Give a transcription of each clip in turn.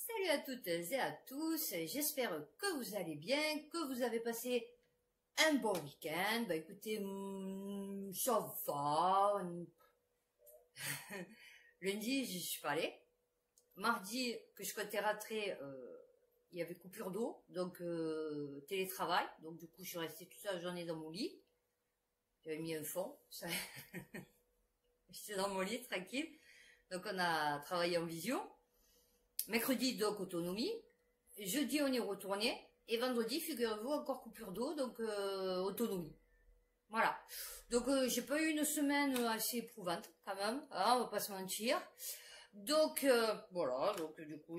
Salut à toutes et à tous, j'espère que vous allez bien, que vous avez passé un bon week-end. Bah écoutez, ça va. Lundi, j'y suis pas allée. Mardi, que je comptais rentrer, il y avait coupure d'eau, donc télétravail. Donc du coup, je suis restée toute la journée dans mon lit. J'avais mis un fond. J'étais dans mon lit, tranquille. Donc on a travaillé en visio. Mercredi, donc, autonomie. Jeudi, on est retourné. Et vendredi, figurez-vous, encore coupure d'eau, donc autonomie. Voilà. Donc, j'ai pas eu une semaine assez éprouvante, quand même. Hein, on va pas se mentir. Donc, voilà. Donc, du coup,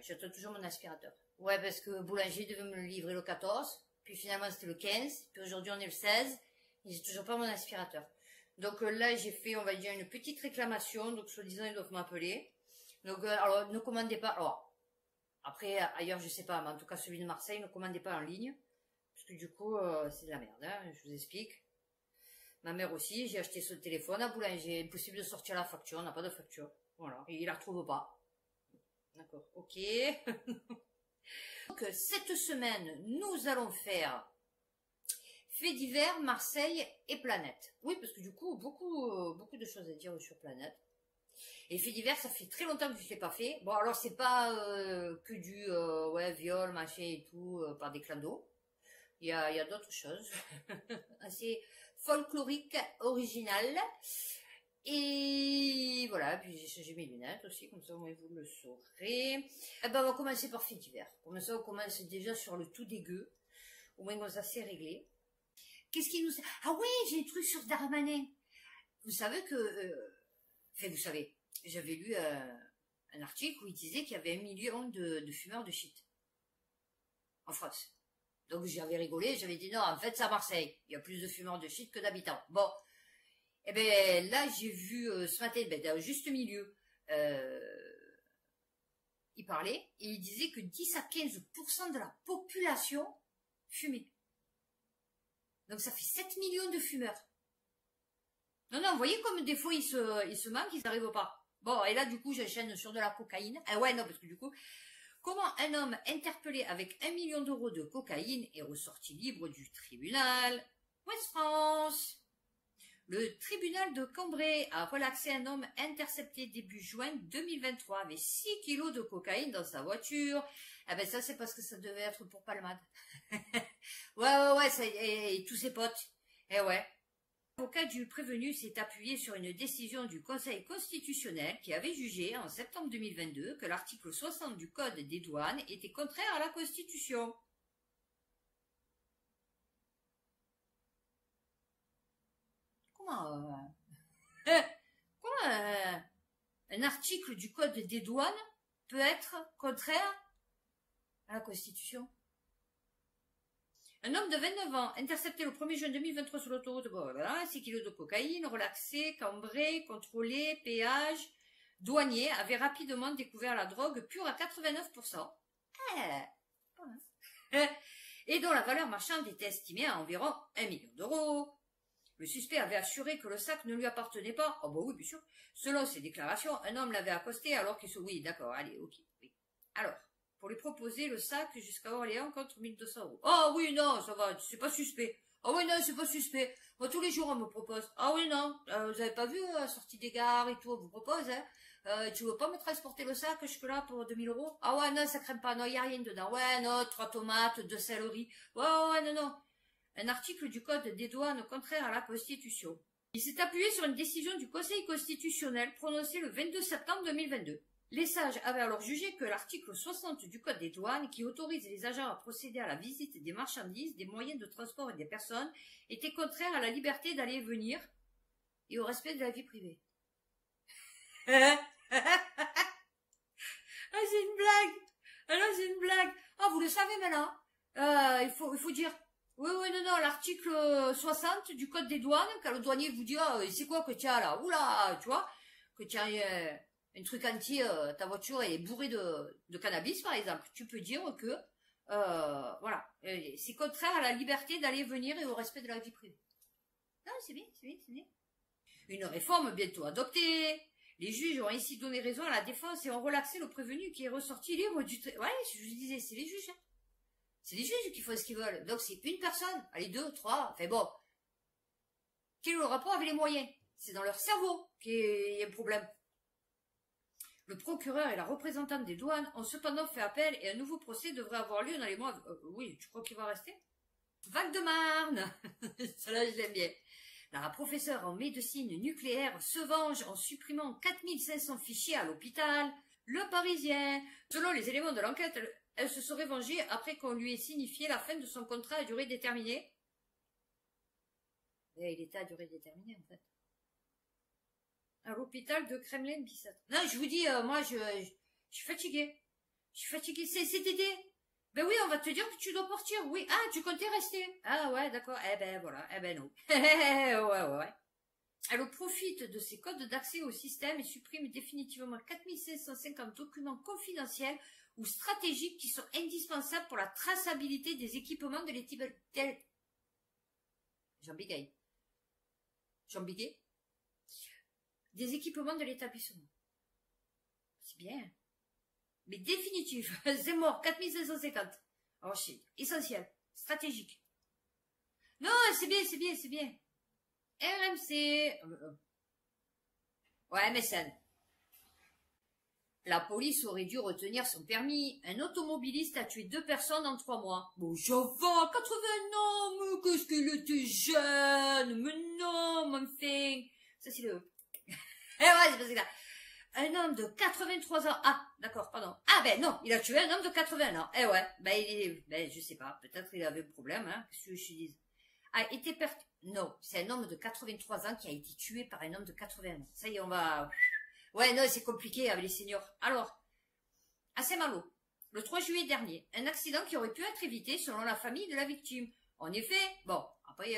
j'attends toujours mon aspirateur. Ouais, parce que boulanger devait me le livrer le 14. Puis finalement, c'était le 15. Puis aujourd'hui, on est le 16. Et j'ai toujours pas mon aspirateur. Donc là, j'ai fait, on va dire, une petite réclamation. Donc, soi-disant, ils doivent m'appeler. Donc, alors, ne commandez pas. Alors, après, ailleurs, je sais pas, mais en tout cas, celui de Marseille, ne commandez pas en ligne. Parce que du coup, c'est de la merde, hein, je vous explique. Ma mère aussi, j'ai acheté son téléphone à boulanger. Impossible de sortir la facture, on n'a pas de facture. Voilà, et il la retrouve pas. D'accord, ok. Donc, cette semaine, nous allons faire Faits divers, Marseille et Planète. Oui, parce que du coup, beaucoup de choses à dire sur Planète. Et faits divers, ça fait très longtemps que je ne l'ai pas fait. Bon, alors c'est pas que du ouais, viol, machin et tout, par des clandos. Il y a d'autres choses. Assez folkloriques, originales. Et voilà, puis j'ai changé mes lunettes aussi, comme ça au moins vous le saurez. Eh ben, on va commencer par faits divers. Comme ça, on commence déjà sur le tout dégueu. Au moins, comme ça, c'est réglé. Qu'est-ce qui nous... Ah oui, j'ai un truc sur Darmanin. Vous savez que... Enfin, vous savez, j'avais lu un article où il disait qu'il y avait 1 million de fumeurs de shit en France. Donc j'avais rigolé, j'avais dit non, en fait c'est à Marseille, il y a plus de fumeurs de shit que d'habitants. Bon, et ben là j'ai vu ce matin, dans le juste milieu, il parlait et il disait que 10 à 15% de la population fumait. Donc ça fait 7 millions de fumeurs. Non, non, vous voyez comme des fois ils se manquent, ils n'arrivent pas. Bon, et là, du coup, j'enchaîne sur de la cocaïne. Ah ouais, non, parce que du coup, comment un homme interpellé avec 1 million d'euros de cocaïne est ressorti libre du tribunal Ouest France? Le tribunal de Cambrai a relaxé un homme intercepté début juin 2023 avec 6 kilos de cocaïne dans sa voiture. Ah ben ça, c'est parce que ça devait être pour Palmade. ouais, ça, et tous ses potes. Eh ouais. L'avocat du prévenu s'est appuyé sur une décision du Conseil constitutionnel qui avait jugé en septembre 2022 que l'article 60 du Code des douanes était contraire à la Constitution. Comment un article du Code des douanes peut être contraire à la Constitution? Un homme de 29 ans, intercepté le 1er juin 2023 sur l'autoroute, voilà, 6 kilos de cocaïne, relaxé, cambré, contrôlé, péage, douanier, avait rapidement découvert la drogue pure à 89%. Et dont la valeur marchande était estimée à environ 1 million d'euros. Le suspect avait assuré que le sac ne lui appartenait pas. Oh bah oui, bien sûr. Selon ses déclarations, un homme l'avait accosté alors qu'il se... Oui, d'accord, allez, ok, oui. Alors, pour lui proposer le sac jusqu'à Orléans contre 1 200 euros. Oh oui, non, ça va, c'est pas suspect. Ah oui, non, c'est pas suspect. Moi, tous les jours, on me propose. Ah oui, non, vous avez pas vu, la sortie des gares et tout, on vous propose, hein. Tu veux pas me transporter le sac jusque-là pour 2 000 euros? Ah ouais, non, ça crème pas, non, y a rien dedans. Ouais, non, 3 tomates, 2 céleris. Ouais, non. Un article du Code des douanes contraire à la Constitution. Il s'est appuyé sur une décision du Conseil constitutionnel prononcée le 22 septembre 2022. Les sages avaient alors jugé que l'article 60 du Code des douanes, qui autorise les agents à procéder à la visite des marchandises, des moyens de transport et des personnes, était contraire à la liberté d'aller et venir et au respect de la vie privée. Ah, c'est une blague. Ah non, c'est une blague. Ah, vous le savez maintenant. Il faut dire... Oui, non, l'article 60 du Code des douanes, quand le douanier vous dit, ah, c'est quoi que tu as là? Oula, tu vois, que tu as un truc entier, ta voiture est bourrée de cannabis, par exemple. Tu peux dire que, voilà, c'est contraire à la liberté d'aller et venir et au respect de la vie privée. Non, c'est bien. Une réforme bientôt adoptée. Les juges ont ainsi donné raison à la défense et ont relaxé le prévenu qui est ressorti libre du... Ouais, je vous disais, c'est les juges. Hein. C'est les juges qui font ce qu'ils veulent. Donc c'est une personne, allez, 2, 3, enfin bon. Quel est le rapport avec les moyens? C'est dans leur cerveau qu'il y a un problème. Le procureur et la représentante des douanes ont cependant fait appel et un nouveau procès devrait avoir lieu dans les mois... oui, tu crois qu'il va rester? Val-de-Marne. Celle-là, je l'aime bien. La professeure en médecine nucléaire se venge en supprimant 4500 fichiers à l'hôpital. Le Parisien. Selon les éléments de l'enquête, elle se serait vengée après qu'on lui ait signifié la fin de son contrat à durée déterminée. Et il était à durée déterminée, en fait. À l'hôpital de Kremlin-Bicêtre. Non, je vous dis, moi, je suis fatiguée. Je suis fatiguée. C'est Dédé. Ben oui, on va te dire que tu dois partir. Oui. Ah, tu comptais rester. Ah ouais, d'accord. Eh ben voilà. Eh ben non. ouais. Elle profite de ses codes d'accès au système et supprime définitivement 4550 documents confidentiels ou stratégiques qui sont indispensables pour la traçabilité des équipements de l'équipe. Jean Bégaye. Des équipements de l'établissement. C'est bien. Mais définitif. C'est mort. 4550. Oh shit. Essentiel. Stratégique. Non, c'est bien. RMC. Ouais, mécène. La police aurait dû retenir son permis. Un automobiliste a tué 2 personnes en 3 mois. Bon, ça va, 80 ans, mais qu'est-ce qu'il était jeune. Mais non, mon fin. Ça, c'est le... Eh ouais, c'est parce que là... Un homme de 83 ans. Ah, d'accord, pardon. Ah ben non, il a tué un homme de 80 ans. Eh ouais, ben je sais pas, peut-être il avait un problème, hein, qu'est-ce que je dis. A été Non, c'est un homme de 83 ans qui a été tué par un homme de 80 ans. Ça y est, on va... Ouais, non, c'est compliqué avec les seniors. Alors, à Saint-Malo, le 3 juillet dernier, un accident qui aurait pu être évité selon la famille de la victime. En effet, bon, après...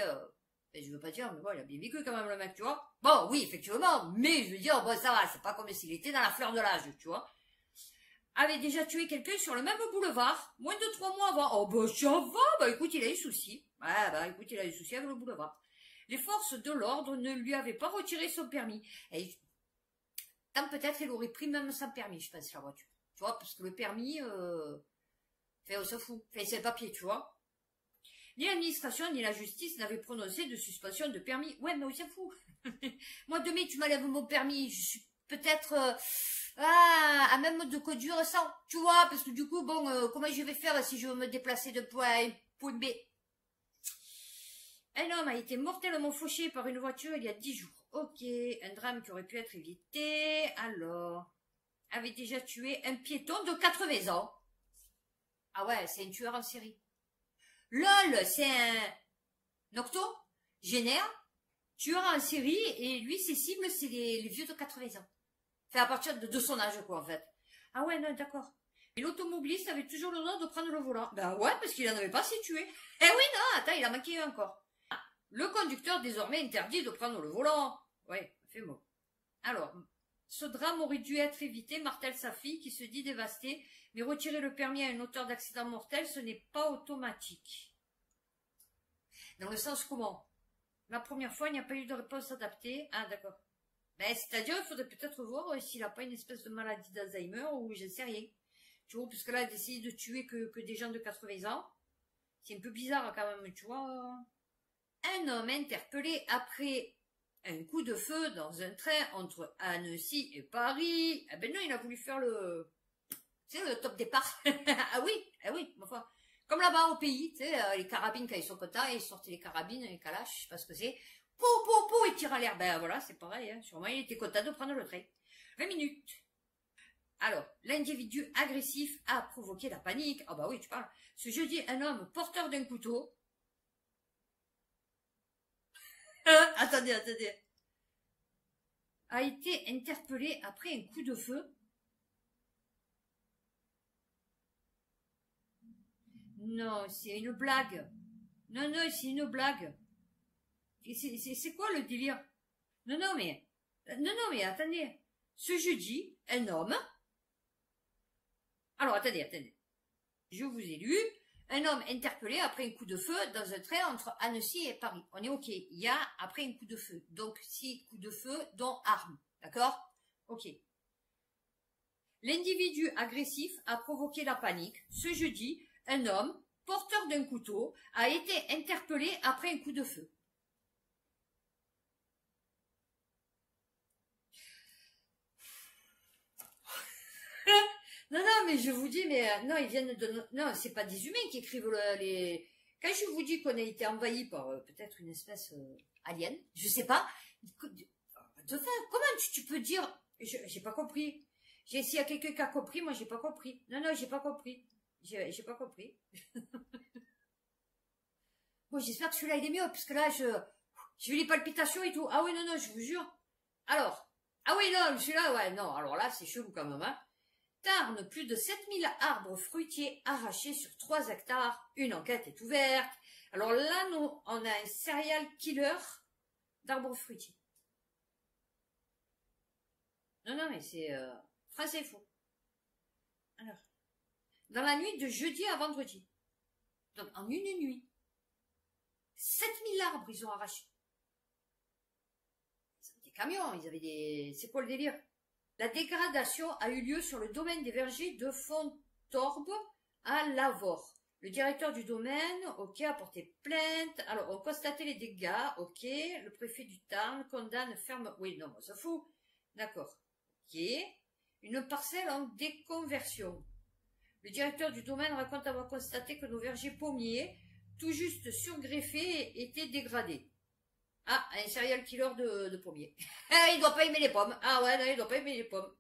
Ben, je veux pas dire, mais bon, il a bien vécu quand même le mec, tu vois. Bon, oui, effectivement, mais je veux dire, bon, ça va, c'est pas comme s'il était dans la fleur de l'âge, tu vois. Avait déjà tué quelqu'un sur le même boulevard, moins de 3 mois avant. Oh, bah, ça va, bah, écoute, il a eu souci. Ouais, bah, écoute, il a eu souci avec le boulevard. Les forces de l'ordre ne lui avaient pas retiré son permis. Et, tant peut-être, il aurait pris même sans permis, je pense, la voiture. Tu vois, parce que le permis, on s'en fout. Enfin, c'est le papier, tu vois. Ni l'administration ni la justice n'avaient prononcé de suspension de permis. Ouais, mais on s'en fout. Moi, demain, tu m'enlèves mon permis. Je suis peut-être à même de conduire sans. Tu vois, parce que du coup, bon, comment je vais faire si je veux me déplacer de point A à point B? Un homme a été mortellement fauché par une voiture il y a 10 jours. Ok, un drame qui aurait pu être évité. Alors, avait déjà tué un piéton de 80 ans. Ah ouais, c'est un tueur en série. LOL, c'est un octogénaire, tueur en série, et lui, ses cibles, c'est les vieux de 80 ans. Fait à partir de son âge, quoi, en fait. Ah ouais, non, d'accord. Et l'automobiliste avait toujours le droit de prendre le volant. Ben ouais, parce qu'il en avait pas assez tué. Eh oui, non, attends, il a manqué un encore. Le conducteur, désormais, interdit de prendre le volant. Ouais, fait mot. Alors, ce drame aurait dû être évité, martèle sa fille, qui se dit dévastée, mais retirer le permis à un auteur d'accident mortel, ce n'est pas automatique. Dans le sens comment? La première fois, il n'y a pas eu de réponse adaptée. Ah, d'accord. Ben, c'est-à-dire, il faudrait peut-être voir s'il n'a pas une espèce de maladie d'Alzheimer ou je ne sais rien. Tu vois, parce que là, d'essayer de tuer que des gens de 80 ans, c'est un peu bizarre quand même, tu vois. Un homme interpellé après un coup de feu dans un train entre Annecy et Paris. Ah ben non, il a voulu faire le... Tu sais, le top départ. Ah oui, ma foi. Comme là-bas au pays, tu sais, les carabines, quand ils sont contents, ils sortent les carabines, les calaches, je sais pas ce que c'est. Pou, ils tirent à l'air. Ben voilà, c'est pareil, hein. Sûrement, il était content de prendre le train. 20 minutes. Alors, l'individu agressif a provoqué la panique. Ah bah oui, tu parles. Ce jeudi, un homme porteur d'un couteau. Attendez. A été interpellé après un coup de feu. Non, c'est une blague. Non, c'est une blague. C'est quoi le délire? Non, mais attendez. Ce jeudi, un homme... Alors, attendez. Je vous ai lu. Un homme interpellé après un coup de feu dans un train entre Annecy et Paris. On est OK. Il y a après un coup de feu. Donc, 6 coups de feu, dont arme. D'accord? Ok. L'individu agressif a provoqué la panique. Ce jeudi, un homme, porteur d'un couteau, a été interpellé après un coup de feu. Non, non, mais je vous dis, mais non, ils viennent de... Non, c'est pas des humains qui écrivent les... Quand je vous dis qu'on a été envahi par peut-être une espèce alien, je sais pas. Comment tu peux dire... J'ai pas compris. S'il y a quelqu'un qui a compris, moi j'ai pas compris. Non, non, j'ai pas compris. J'ai pas compris. Bon, j'espère que celui-là il est mieux, parce que là, j'ai eu les palpitations et tout. Ah oui, non, non, je vous jure. Alors, ah oui, non, celui-là, ouais, non, alors là, c'est chelou quand même, hein. Tarn, plus de 7000 arbres fruitiers arrachés sur 3 hectares. Une enquête est ouverte. Alors là, nous, on a un serial killer d'arbres fruitiers. Non, non, mais c'est... France Info. Alors, dans la nuit de jeudi à vendredi. Donc, en une nuit. 7000 arbres, ils ont arraché. Ils avaient des camions, ils avaient des... C'est quoi le délire? La dégradation a eu lieu sur le domaine des vergers de Fontorbe à Lavore. Le directeur du domaine, ok, a porté plainte. Alors, on constatait les dégâts, ok. Le préfet du Tarn condamne ferme... Oui, non, on s'en fout. D'accord. Ok. Une parcelle en déconversion. Le directeur du domaine raconte avoir constaté que nos vergers pommiers, tout juste surgreffés, étaient dégradés. Ah, un serial killer de pommiers. Il doit pas aimer les pommes. Ah ouais, non, il doit pas aimer les pommes.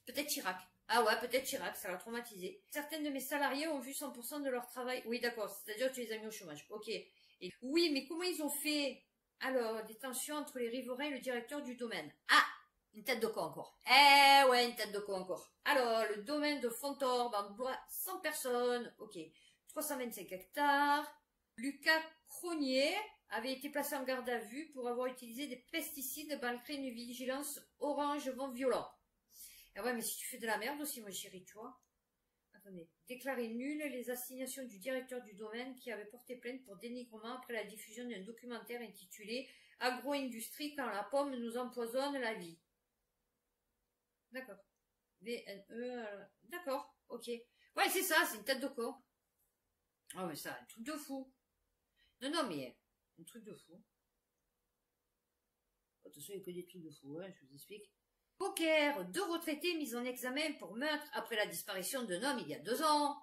Peut-être Chirac. Ah ouais, peut-être Chirac, ça l'a traumatisé. Certaines de mes salariés ont vu 100% de leur travail. Oui, d'accord, c'est-à-dire que tu les as mis au chômage. Ok. Et, oui, mais comment ils ont fait? Alors, des tensions entre les riverains et le directeur du domaine. Ah, une tête de con encore. Eh ouais, une tête de con encore. Alors, le domaine de Fontorbe emploie 100 personnes. Ok. 325 hectares. Lucas Cronier avait été placé en garde à vue pour avoir utilisé des pesticides malgré une vigilance orange vent violent. Ah ouais, mais si tu fais de la merde aussi, mon chéri, tu vois. Attendez. Déclarer nulles les assignations du directeur du domaine qui avait porté plainte pour dénigrement après la diffusion d'un documentaire intitulé Agro-industrie quand la pomme nous empoisonne la vie. D'accord. VNE, d'accord, ok. Ouais, c'est ça, c'est une tête de con. Oh, mais ça, un truc de fou. Non, non, mais un truc de fou. Attention, il n'y a que des trucs de fou, hein, je vous explique. Poker, 2 retraités mis en examen pour meurtre après la disparition d'un homme il y a 2 ans.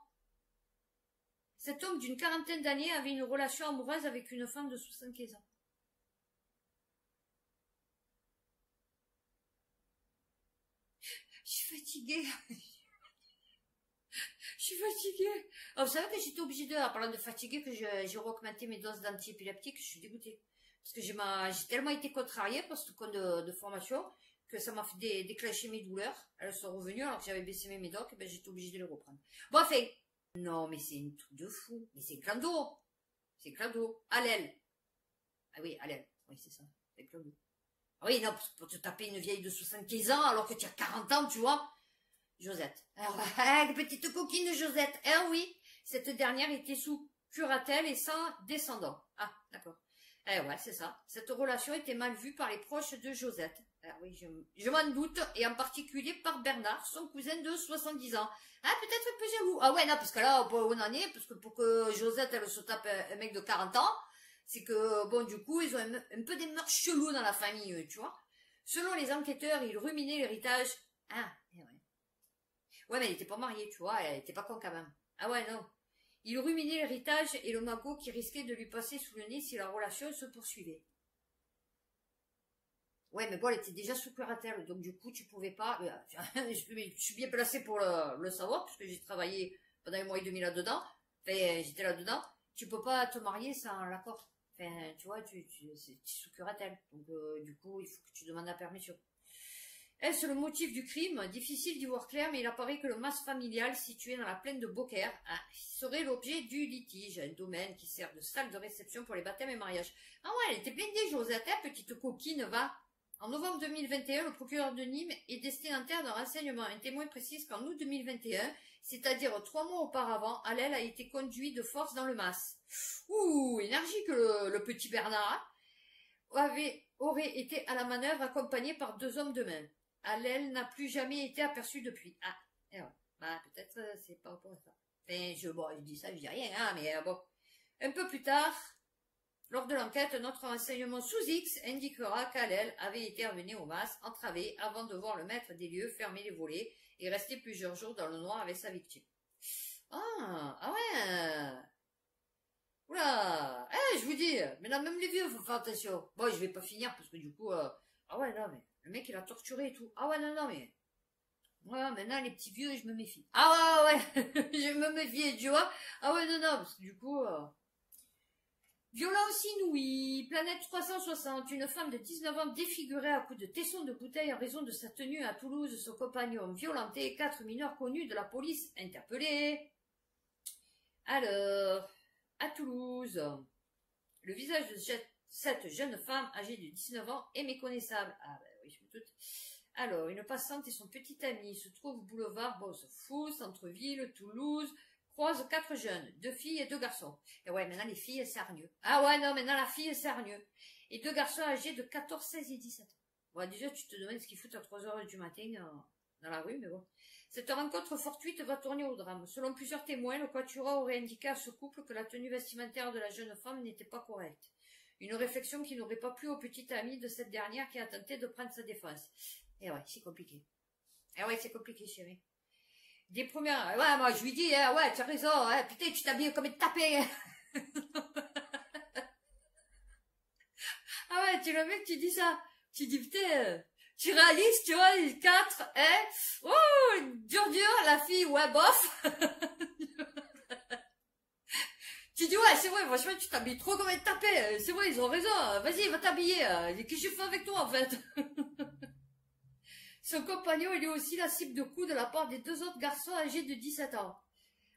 Cet homme d'une quarantaine d'années avait une relation amoureuse avec une femme de 75 ans. Je suis fatiguée. Je suis fatiguée. Oh, vous savez que j'étais obligée de, en parlant de fatiguée, que j'ai augmenté mes doses d'antiépileptiques, je suis dégoûtée. Parce que j'ai tellement été contrariée par ce cours de formation que ça m'a fait déclencher mes douleurs. Elles sont revenues alors que j'avais baissé mes médocs, et ben j'étais obligée de les reprendre. Bon, enfin, non, mais c'est une truc de fou. Mais c'est Clando. C'est Clando. Allèle. Ah oui, Allèle. Oui, c'est ça. C'est Clando. Ah oui, non, pour te taper une vieille de 75 ans alors que tu as 40 ans, tu vois. Josette. Alors, petite coquine Josette. Eh oui, cette dernière était sous curatelle et sans descendant. Ah, d'accord. Eh ouais, c'est ça. Cette relation était mal vue par les proches de Josette. Ah oui, je m'en doute, et en particulier par Bernard, son cousin de 70 ans. Ah, peut-être un peu jaloux. Ah ouais, non, parce que là, on en est, parce que pour que Josette, elle se tape un mec de 40 ans, c'est que, bon, du coup, ils ont un peu des mœurs chelous dans la famille, tu vois. Selon les enquêteurs, ils ruminaient l'héritage. Ah, eh ouais. Ouais, mais elle était pas mariée, tu vois, elle était pas con quand même. Ah ouais, non. Il ruminait l'héritage et le magot qui risquait de lui passer sous le nez si la relation se poursuivait. Ouais, mais bon, elle était déjà sous curatelle, donc du coup, tu pouvais pas... je suis bien placée pour le savoir, puisque j'ai travaillé pendant 1 mois et demi là-dedans. Enfin, j'étais là-dedans. Tu peux pas te marier sans l'accord. Enfin, tu vois, tu es sous curatelle. Donc, du coup, il faut que tu demandes la permission. Est-ce le motif du crime? Difficile d'y voir clair, mais il apparaît que le mas familial situé dans la plaine de Beaucaire serait l'objet du litige, un domaine qui sert de salle de réception pour les baptêmes et mariages. Ah ouais, elle était blindée, Josette, petite coquine, va. En novembre 2021, le procureur de Nîmes est destinataire d'un renseignement. Un témoin précise qu'en août 2021, c'est-à-dire 3 mois auparavant, Allèle a été conduit de force dans le mas. Ouh, énergique le petit Bernard aurait été à la manœuvre accompagné par 2 hommes de main. Allel n'a plus jamais été aperçu depuis. Ah, et ouais. Bah, peut-être c'est pas pour ça. Enfin, je dis ça, je dis rien, hein, mais bon. Un peu plus tard, lors de l'enquête, notre renseignement sous X indiquera qu'Allel avait été amené au mas, entravé, avant de voir le maître des lieux fermer les volets et rester plusieurs jours dans le noir avec sa victime. Ah ouais. Oula, je vous dis, mais là, même les vieux, faut faire attention. Bon, je vais pas finir, parce que du coup, ah ouais, non, mais, le mec, il a torturé et tout. Ah ouais, non, mais, ouais, maintenant, les petits vieux, je me méfie. Ah ouais, je me méfie, tu vois. Ah ouais, non, parce que du coup, violence inouïe, planète 360, une femme de 19 ans défigurée à coups de tesson de bouteille en raison de sa tenue à Toulouse, son compagnon violenté, 4 mineurs connus de la police interpellés. Alors, à Toulouse, le visage de cette jeune femme âgée de 19 ans est méconnaissable. Ah ben oui, je me doute. Alors, une passante et son petit ami se trouvent au boulevard Bossefou, centre-ville, Toulouse, croisent 4 jeunes, 2 filles et 2 garçons. Et ouais, maintenant les filles, c'est hargneux. Ah ouais, non, maintenant la fille, c'est hargneux. Et 2 garçons âgés de 14, 16 et 17 ans. Bon, déjà, tu te demandes ce qu'ils foutent à 3 heures du matin dans la rue, mais bon. Cette rencontre fortuite va tourner au drame. Selon plusieurs témoins, le quatuor aurait indiqué à ce couple que la tenue vestimentaire de la jeune femme n'était pas correcte. Une réflexion qui n'aurait pas plu au petit ami de cette dernière qui a tenté de prendre sa défense. Et ouais, c'est compliqué. Et ouais, c'est compliqué, chérie. Des premières... Ouais, moi, je lui dis, ouais, tu as raison, putain, tu t'habilles comme une tapée. Ah ouais, tu le mec, tu dis ça. Tu dis, putain... Tu réalises, tu vois, les 4, oh, dur, la fille, ouais, bof. Tu dis, ouais, c'est vrai, franchement, tu t'habilles trop comme une tapée. C'est vrai, ils ont raison. Vas-y, va t'habiller. Qu'est-ce que je fais avec toi, en fait? Son compagnon, il est aussi la cible de coups de la part des 2 autres garçons âgés de 17 ans.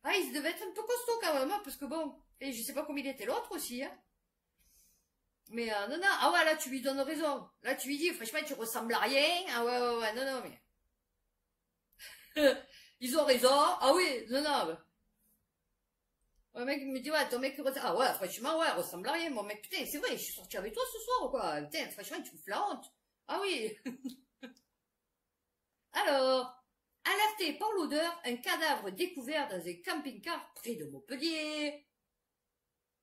Ah, ils devaient être un peu costauds quand même, hein, parce que bon, et je sais pas combien il était l'autre aussi, hein. Mais non, non, ah ouais, là tu lui donnes raison. Là tu lui dis, franchement, tu ressembles à rien. Ah ouais, non, non, mais... Ils ont raison. Ah oui, non, non. Ouais, le mec me dit, ouais, ton mec ressemble... Ah ouais, franchement, ouais, ressemble à rien. Mon mec, putain, c'est vrai, je suis sorti avec toi ce soir, quoi. Putain, franchement, tu me fais la honte. Ah oui. Alors, alerté par l'odeur, un cadavre découvert dans un camping-car près de Montpellier.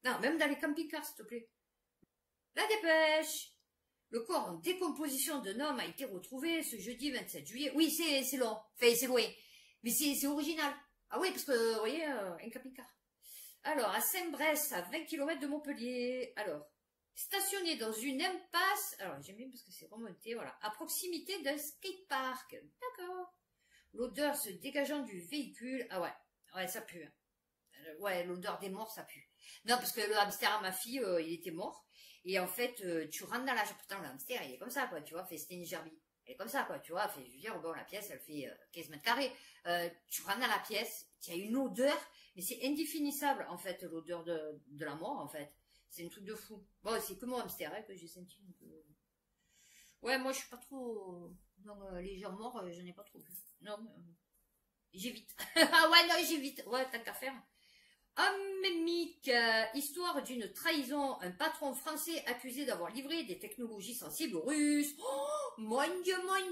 Non, même dans les camping-cars, s'il te plaît. La dépêche. Le corps en décomposition d'un homme a été retrouvé ce jeudi 27 juillet. Oui, c'est long. Enfin, c'est loin. Mais c'est original. Ah oui, parce que, vous voyez, un camping-car. Alors, à Saint-Brest, à 20 km de Montpellier. Alors, stationné dans une impasse. Alors, j'aime bien parce que c'est remonté, voilà. À proximité d'un skatepark. D'accord. L'odeur se dégageant du véhicule. Ah ouais. Ouais, ça pue. Ouais, l'odeur des morts, ça pue. Non, parce que le hamster à ma fille, il était mort. Et en fait, tu rentres dans la... Pourtant, le hamster, il est comme ça, quoi, tu vois. C'était une gerbille. Elle est comme ça, quoi, tu vois. Fait, je veux dire, bon, la pièce, elle fait 15 mètres carrés. Tu rentres dans la pièce, il y a une odeur, mais c'est indéfinissable, en fait, l'odeur de la mort, en fait. C'est un truc de fou. Bon, c'est que mon hamster, hein, que j'ai senti un peu... Ouais, moi, je suis pas trop... Donc, les gens morts, j'en ai pas trop vu. Non, j'évite. Ah ouais, non, j'évite. Ouais, t'as qu'à faire. Homme histoire d'une trahison, un patron français accusé d'avoir livré des technologies sensibles aux Russes. Oh, mon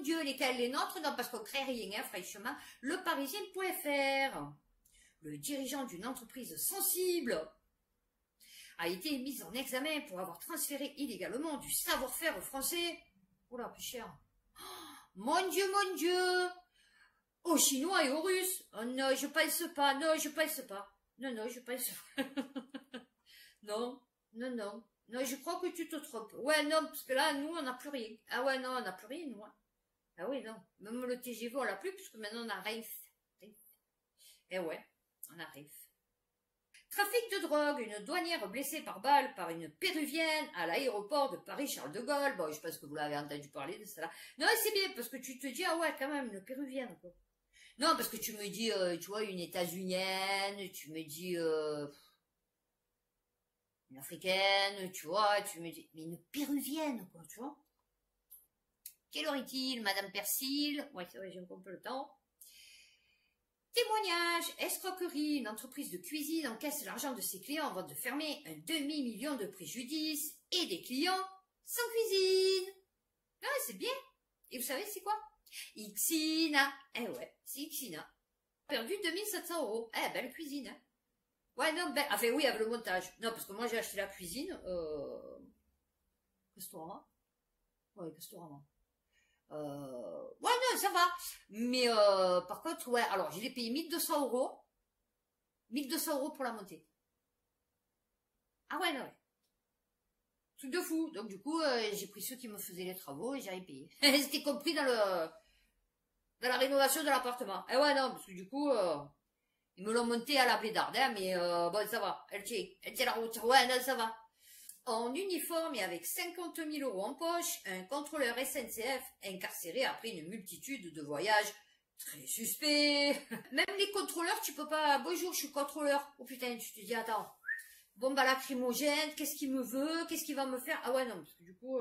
Dieu, lesquels les nôtres? Non, parce qu'on crée rien, hein, franchement. Le Parisien.fr. Le dirigeant d'une entreprise sensible a été mis en examen pour avoir transféré illégalement du savoir-faire français. Oula, plus cher. Oh, mon Dieu. Aux Chinois et aux Russes. Oh non, je pense pas, non, je pense pas. Non, je pense pas. Non, je crois que tu te trompes. Ouais, non, parce que là, nous, on n'a plus rien. Ah ouais, non, on n'a plus rien, nous. Hein. Ah oui, non. Même le TGV, on l'a plus, puisque maintenant, on a Raif. Eh ouais, on arrive. Trafic de drogue, une douanière blessée par balle par une péruvienne à l'aéroport de Paris-Charles de Gaulle. Bon, je pense que vous l'avez entendu parler de ça. Non, c'est bien, parce que tu te dis, ah ouais, quand même, une péruvienne, quoi. Non, parce que tu me dis, tu vois, une états-unienne, tu me dis une africaine, tu vois, tu me dis, mais une péruvienne, quoi, tu vois. Quelle heure est-il, Madame Persil? Ouais, c'est vrai, j'ai un peu le temps. Témoignage, escroquerie, une entreprise de cuisine encaisse l'argent de ses clients avant de fermer un demi-million de préjudice et des clients sans cuisine. Ah, c'est bien. Et vous savez, c'est quoi? Xina. Eh ouais, c'est Xina. Perdu 2700 €. Eh, belle cuisine. Hein. Ouais, non, ben, enfin oui, avec le montage. Non, parce que moi j'ai acheté la cuisine. Castorama. Ouais, Castorama. Ouais, non, ça va. Mais par contre, ouais, alors je l'ai payé 1200 €. 1200 € pour la montée. Ah ouais, non, ouais. Truc de fou. Donc du coup, j'ai pris ceux qui me faisaient les travaux et j'ai payé. C'était compris dans la rénovation de l'appartement. Et ouais, non, parce que du coup, ils me l'ont monté à la blédarde, hein, mais bon, ça va. Elle tient la route. Ouais, non, ça va. En uniforme et avec 50 000 € en poche, un contrôleur SNCF incarcéré après une multitude de voyages très suspects. Même les contrôleurs, tu peux pas... Bonjour, je suis contrôleur. Oh putain, tu te dis, attends. Bombe à lacrymogène, qu'est-ce qu'il me veut? Qu'est-ce qu'il va me faire? Ah ouais, non, parce que du coup...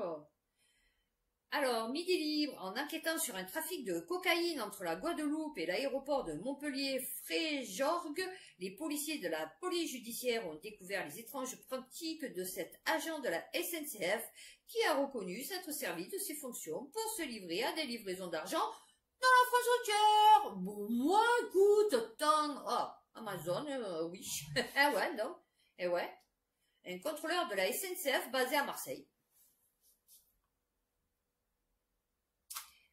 Alors, Midi Libre, en enquêtant sur un trafic de cocaïne entre la Guadeloupe et l'aéroport de Montpellier-Fréjorgues, les policiers de la police judiciaire ont découvert les étranges pratiques de cet agent de la SNCF qui a reconnu s'être servi de ses fonctions pour se livrer à des livraisons d'argent dans la France entière. Bon, moi, écoute, tant... Oh, Amazon, oui. Ah ouais, non. Et ouais. Un contrôleur de la SNCF basé à Marseille.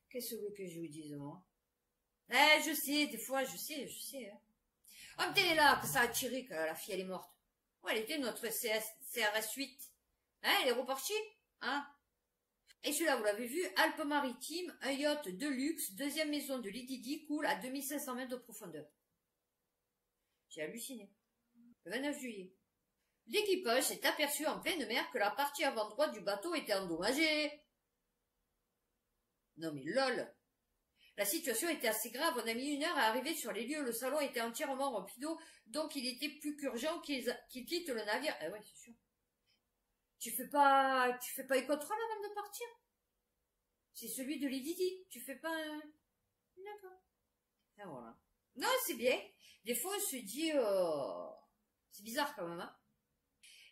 Qu'est-ce que je vous dise, moi? Eh, je sais, des fois, je sais. Hein. Oh, mais t'es là, que ça a tiré, que la fille, elle est morte. Ouais, elle était notre CRS 8. Hein, elle est repartie, hein? Et celui-là, vous l'avez vu, Alpes-Maritimes, un yacht de luxe, deuxième maison de Lididi, coule à 2500 mètres de profondeur. J'ai halluciné. Le 29 juillet. L'équipage s'est aperçu en pleine mer que la partie avant droite du bateau était endommagée. Non mais lol. La situation était assez grave, on a mis 1 heure à arriver sur les lieux, le salon était entièrement rempli d'eau, donc il était plus qu'urgent qu'ils quittent le navire. Eh ouais, c'est sûr. Tu fais pas les contrôles avant de partir? C'est celui de Lididi, tu fais pas un... D'accord. Et voilà. Non, c'est bien. Des fois, on se dit... C'est bizarre quand même, hein.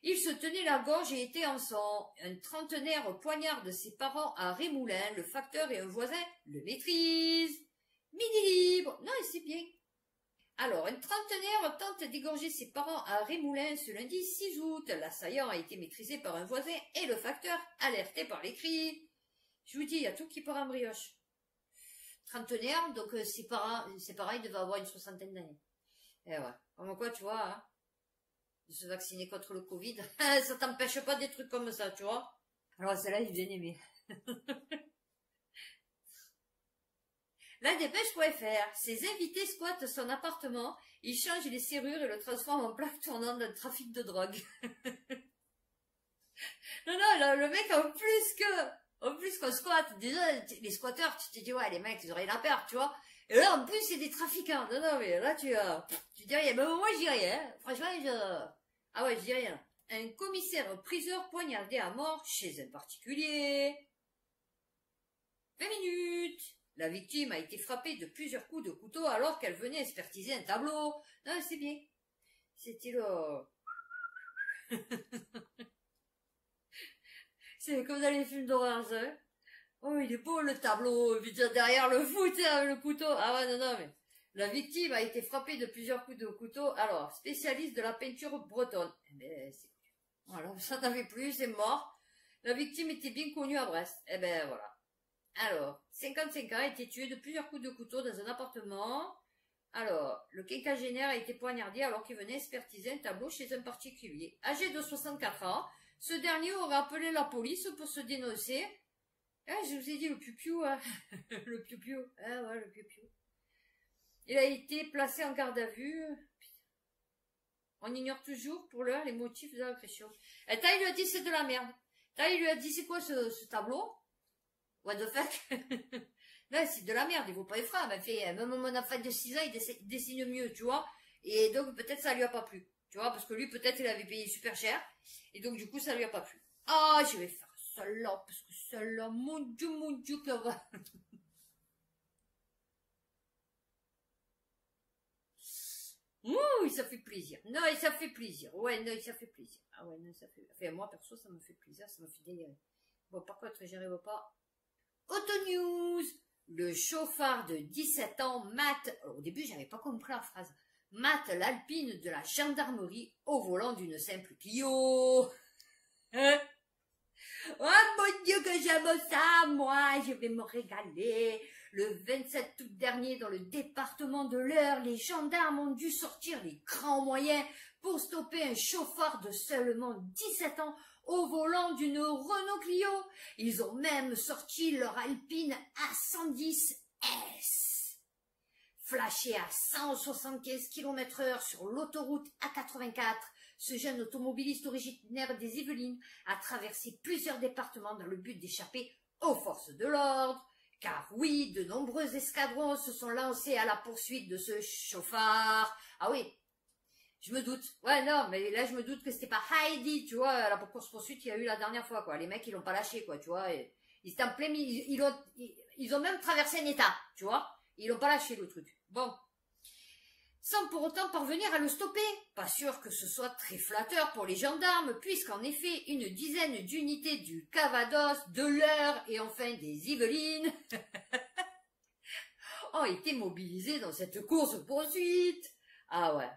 Il se tenait la gorge et était en sang. Un trentenaire poignarde ses parents à Rémoulin. Le facteur et un voisin le maîtrisent. Midi libre. Non, c'est bien. Alors, un trentenaire tente d'égorger ses parents à Rémoulin ce lundi 6 août. L'assaillant a été maîtrisé par un voisin et le facteur alerté par les cris. Je vous dis, il y a tout qui part en brioche. Trentenaire, donc ses parents, ils devaient avoir une 60aine d'années. Et ouais. Comme quoi, tu vois, hein, de se vacciner contre le Covid, ça t'empêche pas des trucs comme ça, tu vois. Alors celle-là, j'ai bien aimé. La dépêche.fr, ses invités squattent son appartement, ils changent les serrures et le transforment en plaque tournante d'un trafic de drogue. Non, là, le mec, en plus qu'on squatte, déjà, les squatteurs, tu te dis, ouais, les mecs, ils ont rien à perdre, tu vois. Et là, en plus, c'est des trafiquants. Non, mais là, tu dis rien. Mais moi, je dis rien. Hein. Franchement, ah ouais, je dis rien. Un commissaire priseur poignardé à mort chez un particulier. 20 minutes. La victime a été frappée de plusieurs coups de couteau alors qu'elle venait expertiser un tableau. Non, c'est bien. C'était le... C'est comme dans les films d'horreur, ça. Hein. Oh, il est beau le tableau. Et puis derrière le foot, le couteau. Ah ouais, non, mais... La victime a été frappée de plusieurs coups de couteau. Alors, spécialiste de la peinture bretonne. Eh ben, c'est... Voilà, ça n'avait plus, c'est mort. La victime était bien connue à Brest. Eh ben, voilà. Alors, 55 ans, a été tué de plusieurs coups de couteau dans un appartement. Alors, le quinquagénaire a été poignardé alors qu'il venait expertiser un tableau chez un particulier. Âgé de 64 ans, ce dernier aurait appelé la police pour se dénoncer. Ah, je vous ai dit le piou-piou, hein. Le piou-piou. Ah ouais, le piou-piou. Il a été placé en garde à vue. On ignore toujours pour l'heure les motifs de l'agression. Et il lui a dit c'est de la merde. Il lui a dit c'est quoi ce tableau? What the fuck? Non, c'est de la merde, il vaut pas les francs. Même mon enfant de 6 ans, il dessine mieux, tu vois. Et donc peut-être ça lui a pas plu. Tu vois, parce que lui peut-être il avait payé super cher. Et donc du coup ça lui a pas plu. Ah, je vais faire celle-là, parce que celle-là, mon Dieu, que va. Ouh, ça fait plaisir. Non, et ça fait plaisir. Ouais, non, ça fait plaisir. Ah ouais, non, ça fait... Enfin, moi, perso, ça me fait plaisir, ça me fait délirer. Bon, par contre, j'y arrive pas. Auto News. Le chauffard de 17 ans mate, au début j'avais pas compris la phrase, mate l'alpine de la gendarmerie au volant d'une simple Clio. Hein? Oh mon Dieu que j'aime ça, moi, je vais me régaler. Le 27 août dernier, dans le département de l'Eure, les gendarmes ont dû sortir les grands moyens pour stopper un chauffard de seulement 17 ans au volant d'une Renault Clio. Ils ont même sorti leur Alpine A110S. Flashé à 175 km/h sur l'autoroute A84, ce jeune automobiliste originaire des Yvelines a traversé plusieurs départements dans le but d'échapper aux forces de l'ordre. Car oui, de nombreux escadrons se sont lancés à la poursuite de ce chauffard. Ah oui, je me doute. Ouais, non, mais là, je me doute que c'était pas Heidi, tu vois, la course-poursuite qu'il y a eu la dernière fois, quoi. Les mecs, ils l'ont pas lâché, quoi, tu vois. Ils étaient en plein milieu, ils ont même traversé un état, tu vois. Ils l'ont pas lâché, le truc. Bon. Sans pour autant parvenir à le stopper. Pas sûr que ce soit très flatteur pour les gendarmes, puisqu'en effet, une dizaine d'unités du Cavados, de l'Eure et enfin des Yvelines ont été mobilisées dans cette course-poursuite. Ah ouais.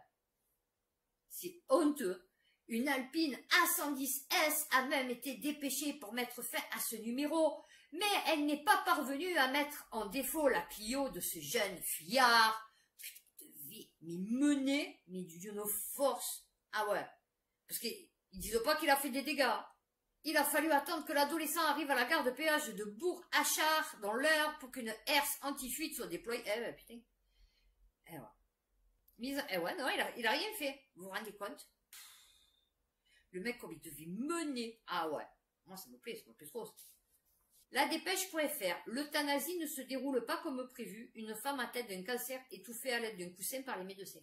C'est honteux. Une Alpine A110S a même été dépêchée pour mettre fin à ce numéro, mais elle n'est pas parvenue à mettre en défaut la Clio de ce jeune fuyard. Mais mené, mais d'une force. Ah ouais. Parce qu'ils disent pas qu'il a fait des dégâts. Il a fallu attendre que l'adolescent arrive à la gare de péage de Bourg-Achard, dans l'Eure, pour qu'une herse anti-fuite soit déployée. Eh ouais, putain. Eh ouais. Eh ouais, non, il a rien fait. Vous vous rendez compte? Le mec, comme il devait mener. Ah ouais. Moi, ça me plaît trop. La dépêche.fr, l'euthanasie ne se déroule pas comme prévu. Une femme atteinte d'un cancer étouffée à l'aide d'un coussin par les médecins.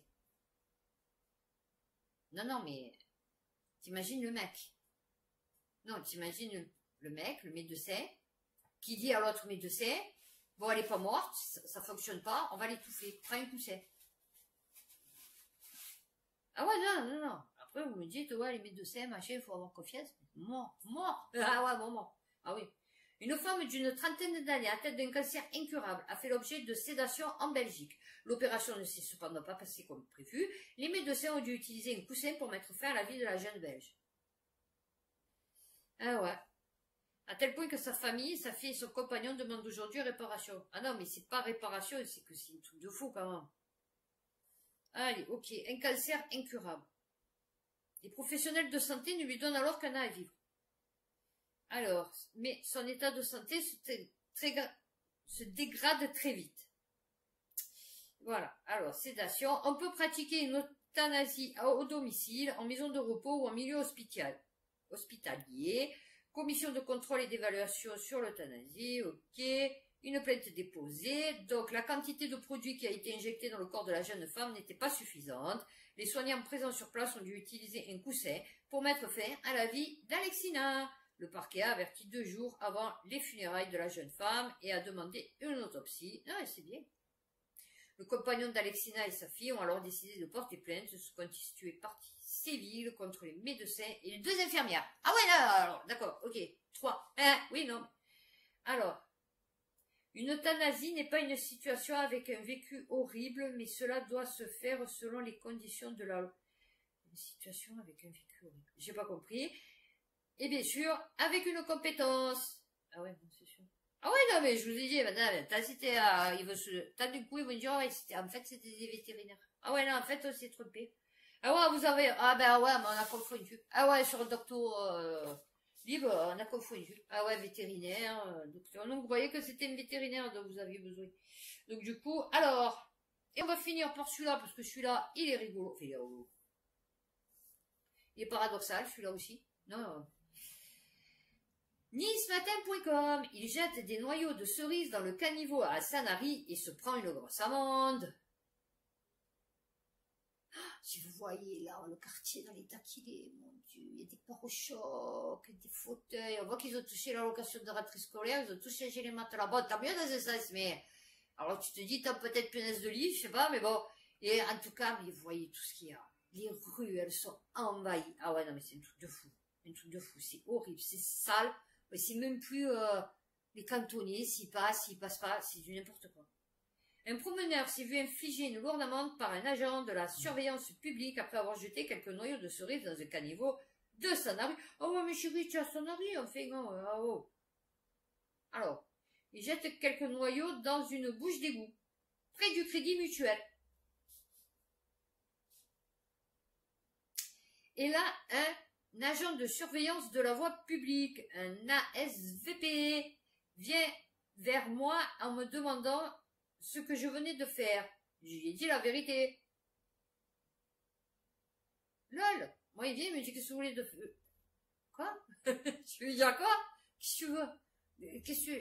Non, mais t'imagines le mec. Non, t'imagines le mec, le médecin, qui dit à l'autre médecin, bon, elle est pas morte, ça fonctionne pas, on va l'étouffer, prends un coussin. Ah ouais, non. Après, vous me dites, ouais, les médecins, machin, il faut avoir confiance. Mort. Ah ouais, mort. Ah oui. Une femme d'une trentaine d'années atteinte d'un cancer incurable a fait l'objet de sédation en Belgique. L'opération ne s'est cependant pas passée comme prévu. Les médecins ont dû utiliser un coussin pour mettre fin à la vie de la jeune Belge. Ah ouais. À tel point que sa famille, sa fille et son compagnon demandent aujourd'hui réparation. Ah non, mais c'est pas réparation, c'est que c'est un truc de fou quand même. Allez, ok. Un cancer incurable. Les professionnels de santé ne lui donnent alors qu'un an à vivre. Alors, mais son état de santé se dégrade très vite. Voilà. Alors, sédation. On peut pratiquer une euthanasie au domicile, en maison de repos ou en milieu hospitalier. Commission de contrôle et d'évaluation sur l'euthanasie. Ok. Une plainte déposée. Donc, la quantité de produit qui a été injecté dans le corps de la jeune femme n'était pas suffisante. Les soignants présents sur place ont dû utiliser un coussin pour mettre fin à la vie d'Alexina. Le parquet a averti 2 jours avant les funérailles de la jeune femme et a demandé une autopsie. Ah, c'est bien. Le compagnon d'Alexina et sa fille ont alors décidé de porter plainte, se constituer partie civile contre les médecins et les 2 infirmières. Ah ouais, là, alors, d'accord, ok. 3. Oui, non. Alors, une euthanasie n'est pas une situation avec un vécu horrible, mais cela doit se faire selon les conditions de la... Une situation avec un vécu horrible. J'ai pas compris. Et bien sûr, avec une compétence. Ah ouais, c'est sûr. Ah ouais, non, mais je vous ai dit, madame, t'as du coup, ils vont dire, oh, ouais, en fait, c'était des vétérinaires. Ah ouais, non, en fait, on s'est trompé. Ah ouais, vous avez, ah ben ouais, mais on a confondu. Ah ouais, sur le docteur, libre, on a confondu. Ah ouais, vétérinaire, docteur. Donc, vous voyez que c'était une vétérinaire dont vous aviez besoin. Donc, du coup, alors, et on va finir par celui-là, parce que celui-là, il est rigolo. Enfin, il est paradoxal, celui-là aussi. Non, Nice-matin.com, il jette des noyaux de cerises dans le caniveau à Sanary et se prend une grosse amende. Si vous voyez là le quartier dans l'état qu'il est, mon Dieu, il y a des pare-chocs, des fauteuils, on voit qu'ils ont touché la location de rentrée scolaire, ils ont tous changé les matelas. Bon, tant mieux dans ce sens, mais alors tu te dis, t'as peut-être punaise de lit, je sais pas, mais bon, et en tout cas, mais vous voyez tout ce qu'il y a. Les rues, elles sont envahies. Ah ouais, non, mais c'est un truc de fou, c'est horrible, c'est sale. C'est même plus les cantonner, s'ils passent pas, c'est du n'importe quoi. Un promeneur s'est vu infliger une lourde amende par un agent de la surveillance publique après avoir jeté quelques noyaux de cerises dans un caniveau de Sanary. Oh ouais, mais chérie, tu as Sanary, enfin, non, ah oh. Alors, il jette quelques noyaux dans une bouche d'égout, près du Crédit Mutuel. Et là, un agent de surveillance de la voie publique, un ASVP, vient vers moi en me demandant ce que je venais de faire. Je lui ai dit la vérité. Lol. Moi, il vient, il me dit, qu'est-ce que vous voulez de... Quoi? Je lui dis, quoi? Qu'est-ce que tu veux? Qu'est-ce que...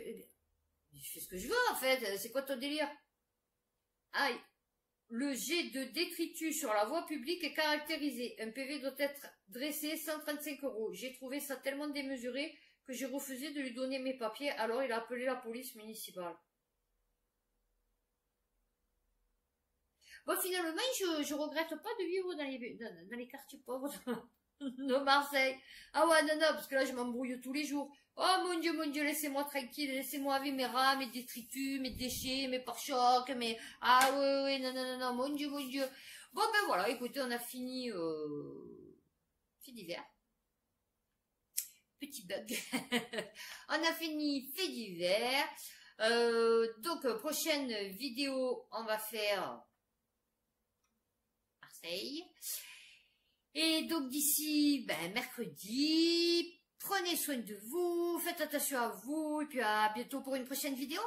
Je fais ce que je veux, en fait. C'est quoi ton délire? Aïe. Le jet de détritus sur la voie publique est caractérisé. Un PV doit être dressé, 135 €. J'ai trouvé ça tellement démesuré que j'ai refusé de lui donner mes papiers, alors il a appelé la police municipale. Bon, finalement, je regrette pas de vivre dans les quartiers pauvres de Marseille. Ah ouais, non, parce que là, je m'embrouille tous les jours. Oh mon Dieu, laissez-moi tranquille, laissez-moi avec mes rats, mes détritus, mes déchets, mes pare-chocs, mes... Ah ouais, non, mon Dieu. Bon, ben voilà, écoutez, on a fini... fait divers. Petit bug. On a fini fait divers. Donc, prochaine vidéo, on va faire... Marseille. Et donc d'ici mercredi, prenez soin de vous, faites attention à vous, et puis à bientôt pour une prochaine vidéo.